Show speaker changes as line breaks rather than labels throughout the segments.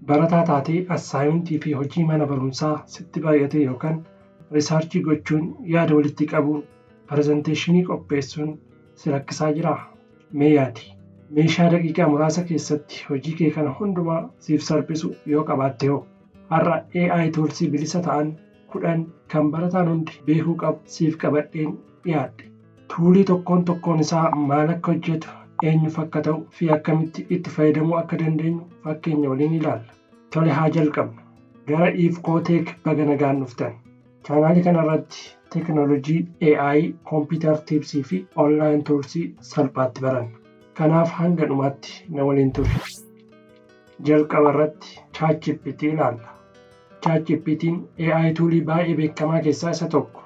Barataa taatee assaayimentii fi hojii mana barumsaa sitti baay'ate yookaan risaarchii gochuun yaada walitti qabuun pirezenteeshinii qopheessuun si rakkisaa jiraa? Mee yaadi. Meeshaa daqiiqaa muraasa keessatti hojii kee kana hundumaa siif salphisu yoo qabaatte hoo? Har'a AI toolsii bilisa ta'an 10 kan barataan hundi beekuu qabu siif qabadheen dhiyaadhe. Tuulii tokkoon isaa maal akka hojjetu, eenyuuf akka ta'u fi akkamitti itti fayyadamuu akka dandeenyu fakkeenya waliin ilaalla. Tole haa jalqabnu. Gara IFCOTech baga nagaan dhuftan. Chaanaalii kanarratti teekinooloojii AI, kompiitar tiipsii fi onlaayin toolsii salphaatti baranna. Kanaaf hanga dhumaatti na waliin turi. Jalqaba irratti ChatGPT ilaalla. ChatGPT'n AI tuulii baay'ee beekamaa keessaa isa tokko.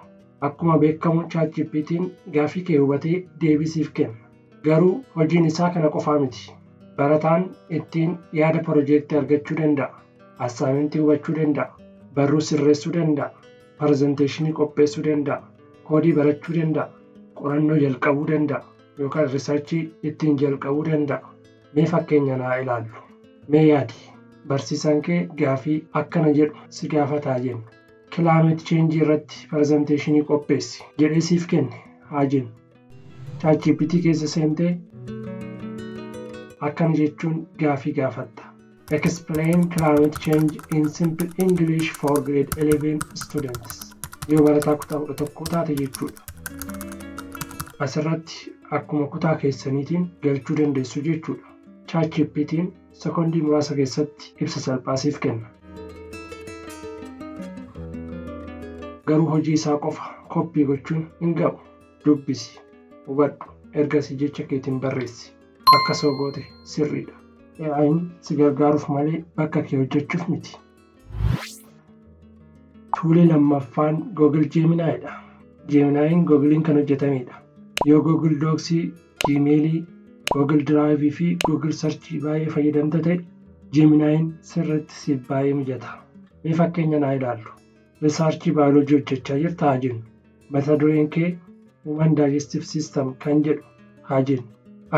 Akkuma beekamu ChatGPT'n gaaffii kee hubatee deebii siif kenna. Garuu hojiin isaa kana qofaa miti. Barataan ittiin yaada piroojeektii argachuu danda'a. Assaayimentii hubachuu danda'a. Barruu sirreessuu danda'a. Pirezenteeshinii qopheessuu danda'a. Koodii barachuu danda'a. Qorannoo jalqabuu danda'a. Yookaan risaarchii ittiin jalqabuu danda'a. Mee fakkeenya naa ilaallu. Mee yaadi. Barsiisaan kee gaaffii akkana jedhu si gaafataa jenna. Kilaamet cheenjii irratti pirezenteeshinii qopheessi jedhee siif kenne haa jennu. ChatGPT keessa seentee akkana jechuun gaaffii gaafatta. Explain climate change in simple English for grade 11 students. Yoo barataa kutaa 11 taate jechuudha. Asirratti akkuma kutaa keessaniitiin galchuu dandeessu jechuudha. ChatGPT'n sekoondii muraasa keessatti ibsa salphaa siif kenna. Garuu hojii isaa qofa koppii gochuun hin ga'u. Dubbisi, hubadhu, ergasii jecha keetiin barreessi. Akka sogoote sirriidha. AI'n si gargaaruuf malee bakka kee hojjechuuf miti. Tuulii lammaffaan Google Gemini'dha. Gemini'n Google'n kan hojjetamedha. Yoo Google Docsii, Gmailii, Google Drive fi Google Searchii baay'ee fayyadamta ta'e, Gemini'n sirriitti siif baay'ee mijata. Mee fakkeenya naa ilaallu. Risaarchii baayoloojii hojjechaa jirta haa jennu. Mata dureen kee Human Digestive System kan jedhu haa jennu.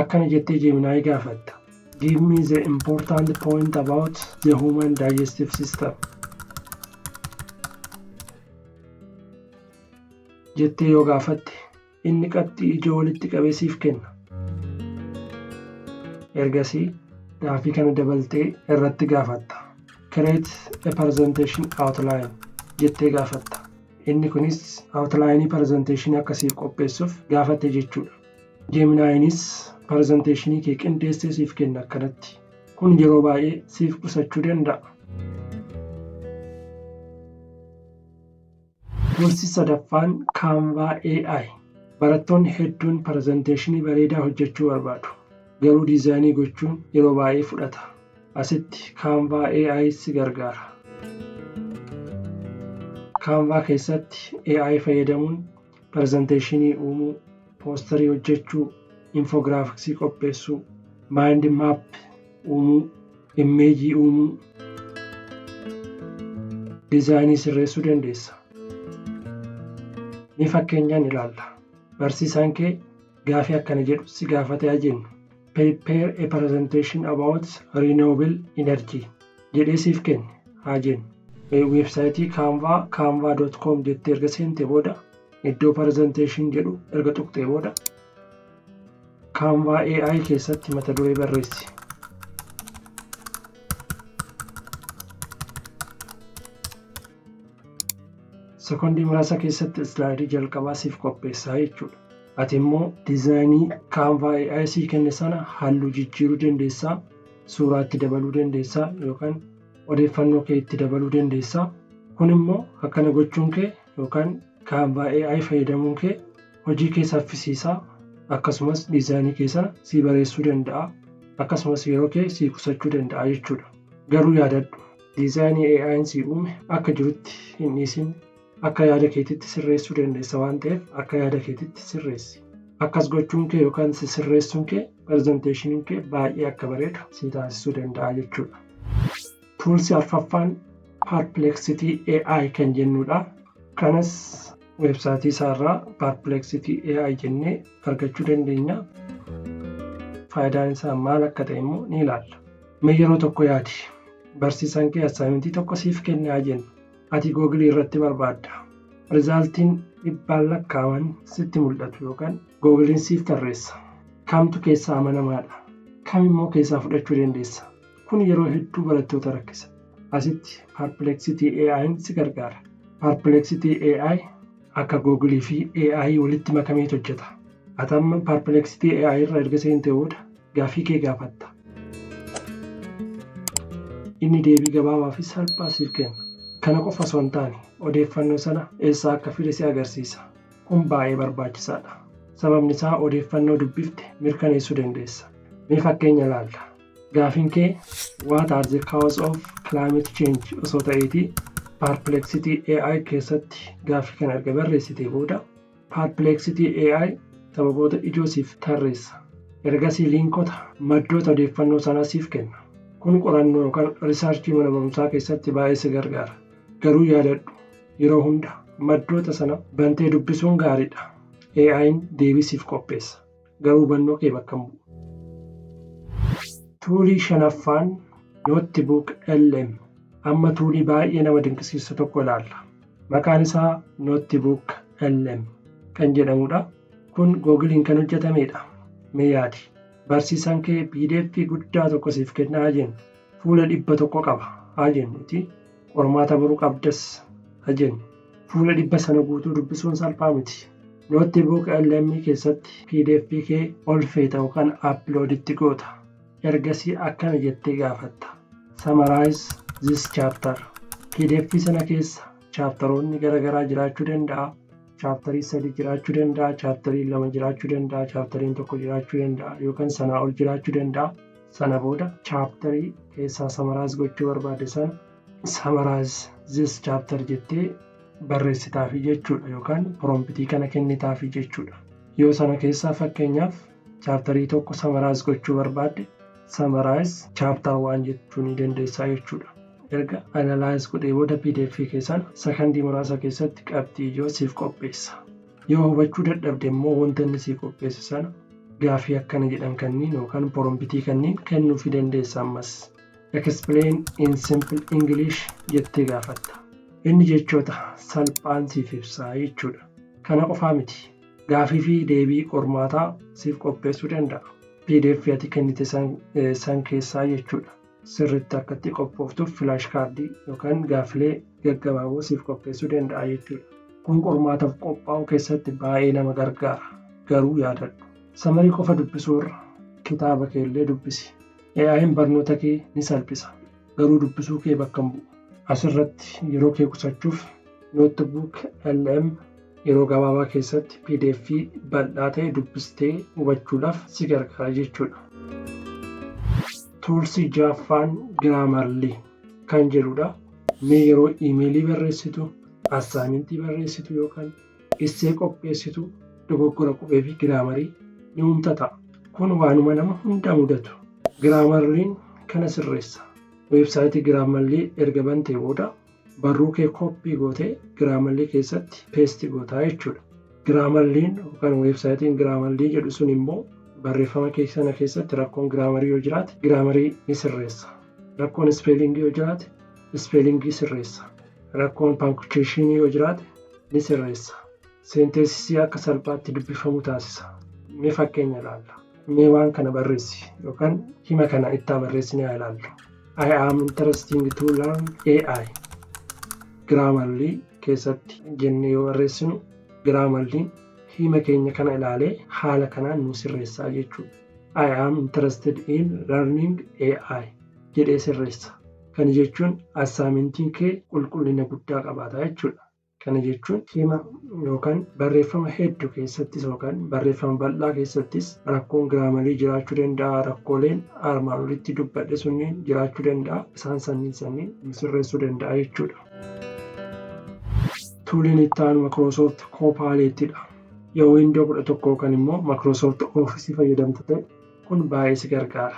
Akkana jettee Gemini gaafatta. Give me the important point about the human digestive system. Jettee yoo gaafatte inni qabxii ijoo walitti qabee siif kenna. Ergasii gaaffii kana dabaltee irratti gaafatta. Create a presentation outline jettee gaafatta. Inni kunis outline presentation akkasiif qopheessuuf gaafatte jechuudha. Gemini'nis presentation kee qindeessee siif kenna akkanatti. Kun yeroo baay'ee siif qusachuu danda'a. Toolsi sadaffaan Canva AI. Barattoonni hedduun pirezenteeshinii bareedaa hojjechuu barbaadu. Garuu diizaayinii gochuun yeroo baay'ee fudhata. Asitti Canva AI si gargaara. Canva keessatti AI fayyadamuun pirezenteeshinii uumuu, poosterii hojjechuu, infograafiksii qopheessuu, mind map uumuu, imeejii uumuu, diizaayinii sirreessuu dandeessa. Mee fakkeenyaan ilaalla. Barsiisaan kee gaaffii akkana jedhu si gaafatee jennu. Prepare a presentation about renewable energy jedhee siif kenne haa jennu. Weebsaayitii canva.com jettee erga seentee booda iddoo presentation jedhu erga tuqxee booda Canva AI keessatti mata duree barreessi. Sekoondii muraasa keessatti islaayidii jalqabaa siif qopheessaa jechuudha. Ati immoo diizaayinii Canva AI sii kenne sana halluu jijjiiruu dandeessaa, suuraa itti dabaluu dandeessaa yookaan odeeffannoo kee itti dabaluu dandeessaa. Kun immoo akkana gochuun kee yookaan Canva AI fayyadamuun kee hojii kee saffisiisaa akkasumas diizaayinii kee sana sii bareessuu danda'a. Akkasumas yeroo kee sii qusachuu danda'a jechuudha. Garuu yaadadhu diizaayinii AI'n sii uume akka jirutti hin dhiisin. Akka yaada keetitti sirreessuu dandeessa waan ta'eef akka yaada keetitti sirreessi. Akkas gochuun kee yookaan sirreessuun kee pirezenteeshiniin kee baay'ee akka bareedu si taasisuu danda'a jechuudha. Toolsi arfaffaan Perplexity AI kan jennudha. Kanas weebsaayitii isaarraa Perplexity AI jennee argachuu dandeenya. Faayidaan isaa maal akka ta'e immoo ni ilaalla. Mee yeroo tokko yaadi. Barsiisaan kee assaayimentii tokko siif kenne haa jennu. Ati Google irratti barbaadda. Rizaaltiin dhibbaan lakkaa'aman sitti mul'atu yookaan Google'n siif tarreessa. Kamtu keessaa amanamaadha? Kam immoo keessaa fudhachuu dandeessa? Kun yeroo hedduu barattoota rakkisa. Asitti Perplexity AI'n si gargaara. Perplexity AI akka Google fi AI walitti makamee hojjeta. Ati amma Perplexity AI irra erga seentee booda gaaffii kee gaafatta. Inni deebii gabaabaa fi salphaa siif kenna. Kana qofa osoo hin taane odeeffannoo sana eessaa akka fide si agarsiisa. Kun baay'ee barbaachisaadha. Sababni isaa odeeffannoo dubbifte mirkaneessuu dandeessa. Mee fakkeenya ilaalla. Gaaffiin kee What are the causes of climate change osoo ta'eetii Perplexity AI keessatti gaaffii kana erga barreessitee booda Perplexity AI sababoota ijoo siif tarreessa. Ergasii liinkota maddoota odeeffannoo sanaa siif kenna. Kun qorannoo yookaan risaarchii mana barumsaa keessatti baay'ee si gargaara. Garuu yaadadhu yeroo hunda maddoota sana bantee dubbisuun gaariidha. AI'n deebii siif qopheessa. Garuu hubannoo kee bakka hin bu'u. Tuulii 5ffaan Notebook LM. Amma tuulii baay'ee nama dinqisiisu tokko ilaalla. Maqaan isaa Notebook LM kan jedhamudha. Kun Google'n kan hojjetamedha. Mee yaadi. Barsiisaan kee PDF guddaa tokko siif kennaa haa jennu. Fuula 100 qaba haa jennuuti. Qormaata baruu qabdas haa jennu. Fuula 100 sana guutuu dubbisuun salphaa miti. Notebook LM keessatti PDF kee ol feeta yookaan uploaditti goota. Ergasii akkana jettee gaafatta. Summarize this chapter. PDF sana keessa chaaptaroonni garaagaraa jiraachuu danda'a. Chaaptarii 3 jiraachuu danda'a. Chaaptarii 2 jiraachuu danda'a. Chaaptariin 1 jiraachuu danda'a. Yookaan sanaa ol jiraachuu danda'a. Sana booda chaaptarii keessaa summarize gochuu barbaade sana summarize this chapter jettee barreessitaafi jechuudha yookaan promptii kana kennitaafi jechuudha. Yoo sana keessaa fakkeenyaaf chaaptarii 1 summarize gochuu barbaadde summarize chapter 1 jechuu ni dandeessaa jechuudha. Erga analyze godhee booda PDF keessan sakandii muraasa keessatti qabxii ijoo siif qopheessa. Yoo hubachuu dadhabde immoo wanta inni siif qopheesse sana gaaffii akkana jedhan kanniin yookaan promptii kanniin kennuufi dandeessa ammas. Explain in simple English jettee gaafatta. Inni jechoota salphaan siif ibsaa jechuudha. Kana qofaa miti. Gaaffii fi deebii qormaataa siif qopheessuu danda'a. PDF ati kennite san keessaa jechuudha. Sirriitti akkatti qophooftuuf flash kaardii yookaan gaaffilee gaggabaaboo siif qopheessuu danda'a jechuudha. Kun qormaataaf qophaa'uu keessatti baay'ee nama gargaara. Garuu yaadadhu. Samarii qofa dubbisuu irra kitaaba kee illee dubbisi. AI'n barnoota kee ni salphisa. Garuu dubbisuu kee bakka hin bu'u. Asirratti yeroo kee qusachuuf Notebook LM yeroo gabaabaa keessatti PDF bal'aa ta'e dubbistee hubachuudhaaf si gargaara jechuudha. Tuulsii 6ffaan Grammarly kan jedhudha. Mee yeroo iimeelii barreessitu, assaayimentii barreessitu yookaan essee qopheessitu dogoggora qubee fi giraamarii ni uumtata. Kun waanuma nama hunda mudatu. Grammarly'n kana sirreessa. Weebsaayitii Grammarly erga bantee booda barruu kee koppii gootee Grammarly keessatti peesti gootaa jechuudha. Grammarly'n yookaan weebsaayitiin Grammarly jedhu sun immoo barreeffama sana keessatti rakkoon giraamarii yoo jiraate giraamarii ni sirreessa. Rakkoon ispeelingii yoo jiraate ispeelingii sirreessa. Rakkoon pankchueeshinii yoo jiraate ni sirreessa. Seenteensisii akka salphaatti dubbifamu taasisa. Mee fakkeenya ilaalla. Mee waan kana barreessi yookaan hima kana itti barreessinee haa ilaallu. I am interested to learn AI. Grammarly keessatti jennee yoo barreessinu Grammarly'n hima keenya kana ilaalee haala kanaan nu sirreessaa jechuudha. I am interested in learning AI jedhee sirreessa. Kana jechuun assaayimentiin kee qulqullina guddaa qabaata jechuudha. Kana jechuun hima yookaan barreeffama hedduu keessattis yookaan barreeffama bal'aa keessattis rakkoon Grammarly jiraachuu danda'a. Rakkooleen armaan olitti dubbadhe sunniin jiraachuu danda'a. Isaan sanniin nu sirreessuu danda'a jechuudha. Tuuliin itti aanu Microsoft Copilot'dha. Yoo Windows 11 yookaan immoo Microsoft Office fayyadamtu ta'e kun baay'ee si gargaara.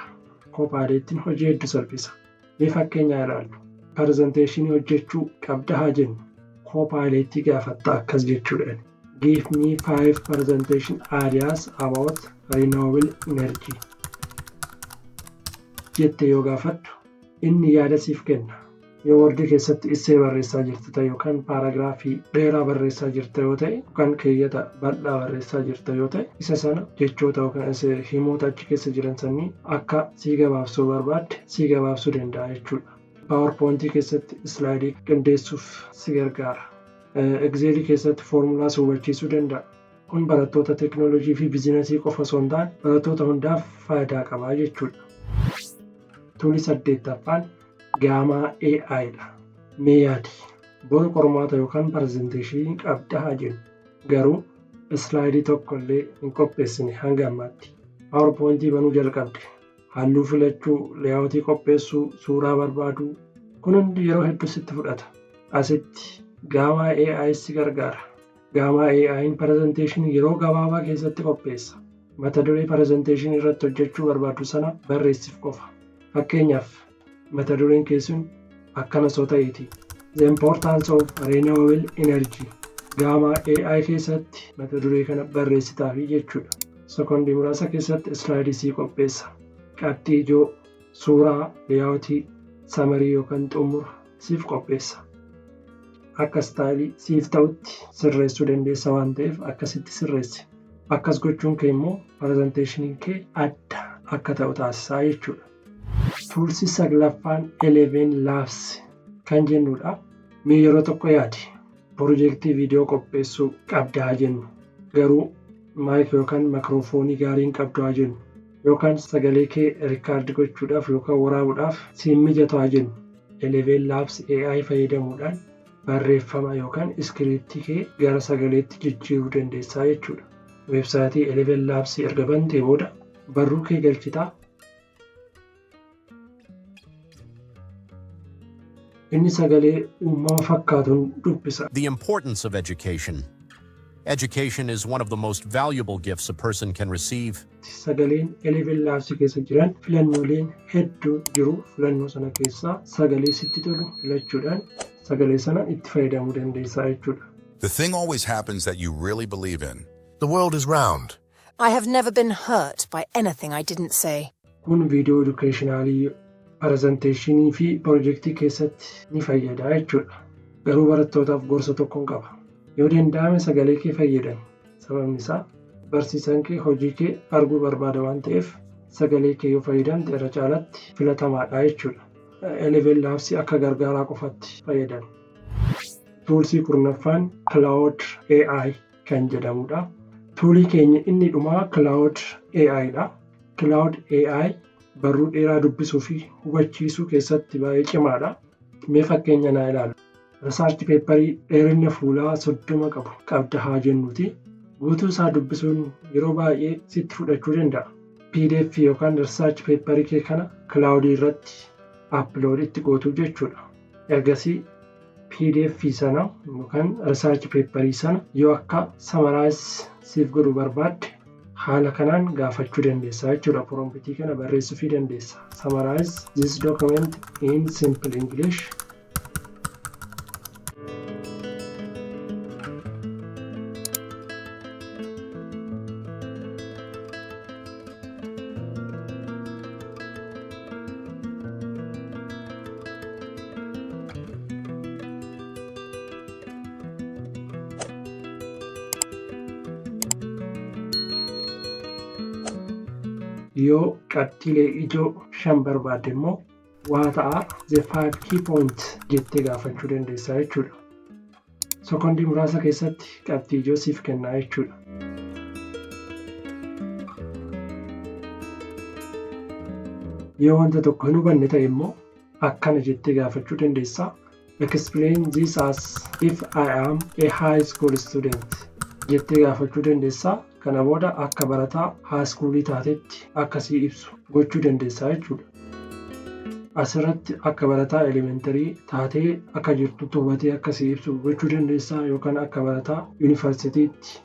Copilot'n hojii hedduu salphisa. Mee fakkeenya ilaallu. Presentation hojjechuu qabda haa jennu. Copilot gaafatta akkas jechuudha. Give me 5 presentation ideas about renewable energy. Jettee yoo gaafattu inni yaada siif kenna. Yoo wordii keessatti essee barreessaa jirta ta'e yookaan paaraagiraafii dheeraa barreessaa jirta yoo ta'e yookaan keeyyata bal'aa barreessaa jirta yoo ta'e isa sana jechoota yookaan himoota achi keessa jiran sanii akka sii gabaabsuu barbaadde sii gabaabsuu danda'a jechuudha. Paawarpoointii keessatti islaayidii qindeessuuf si gargaara. Exceelii keessatti foormulaas hubachiisuu danda'a. Kun barattoota teekinooloojii fi biizinasii qofa osoo hin taane barattoota hundaaf faayidaa qaba jechuudha. Tuulii 8ffaan Gaamaa AI'dha. Mee yaadi boru qormaata yookaan pirezenteeshinii qabda haa jennu. Garuu islaayidii tokkollee hin qopheessine hanga ammaatti. Paawarpoointii banuu jalqabde. Halluu filachuu, leeyaawotii qopheessuu, suuraa barbaaduu kun hundi yeroo hedduu sitti fudhata. Asitti Gaamaa AI si gargaara. Gaamaa AI'n pirezenteeshinii yeroo gabaabaa keessatti qopheessa. Mata duree pirezenteeshinii irratti hojjechuu barbaadu sana barreessiif qofa. Fakkeenyaaf mata dureen keessuun akkana soo ta'eeti. The importance of renewable energy. Gaamaa AI keessatti mata duree kana barreessitaafi jechuudha. Sekondii muraasa keessatti islaayidii sii qopheessa. Qabxii ijoo, suuraa, leeyaawotii, samarii yookaan xumura siif qopheessa. Akka istaayilii siif ta'utti sirreessuu dandeessa waan ta'eef akkasitti sirreessi. Akkas gochuun kee immoo pirezenteeshiniin kee adda akka ta'u taasisaa jechuudha. Tuulsii 9ffaan 11 Labs kan jennudha. Mee yeroo tokko yaadi. Piroojeektii viidiyoo qopheessuu qabda haa jennu. Garuu maayik yookaan maayikiroofoonii gaarii hin qabdu haa jennu. Yookaan sagalee kee rikaardi gochuudhaaf yookaan waraabuudhaaf siin mijatu haa jennu. 11 Labs AI fayyadamuudhaan barreeffama yookaan iskiriiptii kee gara sagaleetti jijjiiruu dandeessaa jechuudha. Weebsaayitii 11 Labs erga bantee booda barruu kee galchitaa. Inni sagalee uumama fakkaatuun dubbisa.
The importance of education. Education is one of the most valuable gifts a person can receive.
Sagaleen 11 Labs keessa jiran filannooleen hedduu jiru. Filannoo sana keessaa sagalee sitti tolu filachuudhaan sagalee sana itti fayyadamuu dandeessaa jechuudha.
The thing always happens that you really believe in.
The world is round.
I have never been hurt by anything I didn't say.
Kun viidiyoo edukeeshinaalii pirezenteeshinii fi piroojeektii keessatti ni fayyada jechuudha. Garuu barattootaaf gorsa tokkoon qaba. Yoo danda'ame sagalee kee fayyadami. Sababni isaa barsiisaan kee hojii kee arguu barbaada waan ta'eef sagalee kee yoo fayyadamte irra caalatti filatamaadha jechuudha. 11 Labs akka gargaaraa qofatti fayyadami. Tuulsii 9ffaan Cloud AI kan jedhamudha. Tuulii keenya inni dhumaa Cloud AI'dha. Cloud AI barruu dheeraa dubbisuu fi hubachiisuu keessatti baay'ee cimaadha. Mee fakkeenya naa ilaalu. Risaarchi peepparii dheerina fuulaa 30 qabu qabda haa jennuuti. Guutuu isaa dubbisuun yeroo baay'ee sitti fudhachuu danda'a. PDF yookaan risaarchi peepparii kee kana kilaawudii irratti aplood itti gootuu jechuudha. Ergasii PDF sana yookaan risaarchi peepparii sana yoo akka samaraayis siif godhu barbaadde haala kanaan gaafachuu dandeessa jechuudha. Promptii kana barreessuu dandeessa. Summarize this document in simple English. Yoo qabxiilee ijoo 5 barbaadde immoo waa ta'a the 5 key points jettee gaafachuu dandeessa jechuudha. Sekondii muraasa keessatti qabxii ijoo siif kenna jechuudha. Yoo wanta tokko hin hubanne ta'e immoo akkana jettee gaafachuu dandeessa. Explain this as if I am a high school student jettee gaafachuu dandeessa. Kana booda akka barataa haaskuulii taatetti akkasii ibsu gochuu dandeessaa jechuudha. Asirratti akka barataa elementarii taatee akka jirtu hubatee akkasii ibsu gochuu dandeessaa yookaan akka barataa yuunivarsiitiitti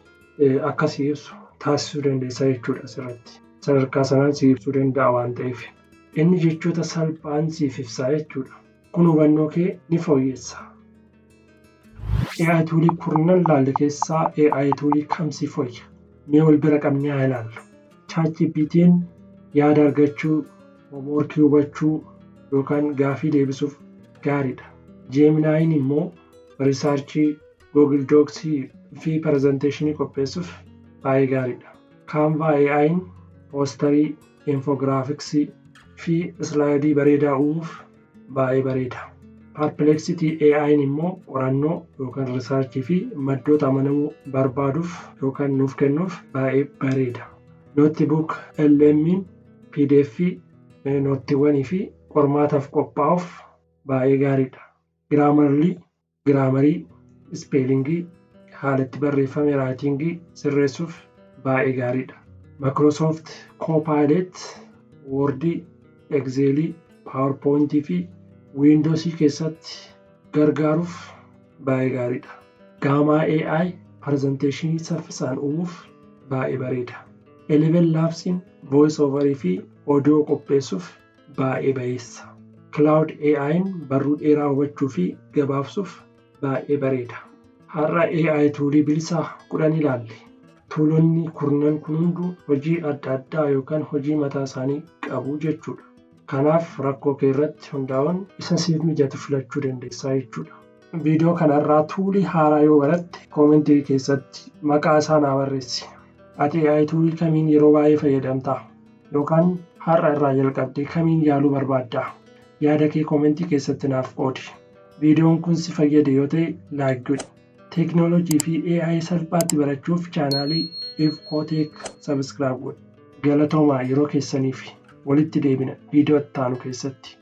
akkasii ibsu taasisuu dandeessaa jechuudha asirratti. Sadarkaa sanaan si ibsuu danda'a waan ta'eef. Inni jechoota salphaan siif ibsaa jechuudha. Kun hubannoo kee ni fooyyessa. AI tuulii kurnan laalle keessaa AI tuulii kam si fooyya? Mee wal bira qabnee ilaallu. ChatGPT'n yaada argachuu, hoomworkii hubachuu, yookaan gaafii deebisuuf gaariidha. Gemini'n immoo risaarchii Google Docs fi presenteeshinii qopheessuuf baay'ee gaariidha. Canva AI'n poosterii, infograafiksii fi islaayidii bareedaa uumuuf baay'ee bareeda. Perplexity AI'n immoo qorannoo yookaan risaarchii fi maddoota amanamuu barbaaduuf yookaan nuuf kennuuf baay'ee bareeda. Notebook LM'n PDF, noottiiwwanii fi qormaataaf qophaa'uuf baay'ee gaariidha. Giraamarii, ispeelingii, haalatti barreeffame raayitingii sirreessuuf baay'ee gaariidha. Microsoft Copilot Word, Excel, PowerPoint fi Windows keessatti gargaaruuf baay'ee gaariidha. Gamma AI presenteeshinii saffisaan uumuuf baay'ee bareeda. Eleven Labs'n voice over fi audio qopheessuuf baay'ee bayeessa. Cloud AI'n barruu dheeraa hubachuu fi gabaabsuuf baay'ee bareeda. Har'a AI tuulii bilisaa 10 ilaalle. Tuulonni kurnan kun hunduu hojii adda addaa yookaan hojii mataa isaanii qabu jechuudha. Kanaaf rakkoo kee irratti hundaa'uun isa siif mijatu filachuu dandeessaa jechuudha. Viidiyoo kanarraa tuulii haaraa yoo baratte koomentii keessatti maqaa isaa naa barreessi. Ati AI tuulii kamiin yeroo baay'ee fayyadamtaa? Yookaan har'a irraa jalqabdee kamiin yaaluu barbaaddaa? Yaada kee koomentii keessatti naaf qoodi. Viidiyoon kun si fayyade yoo ta'e laayik godhi. Teeknooloojii fi AI salphaatti barachuuf chaanaalii IFCOTech sabiskiraayib godhi. Galatoomaa yeroo keessaniif walitti deebina viidiyoo itti aanu keessatti.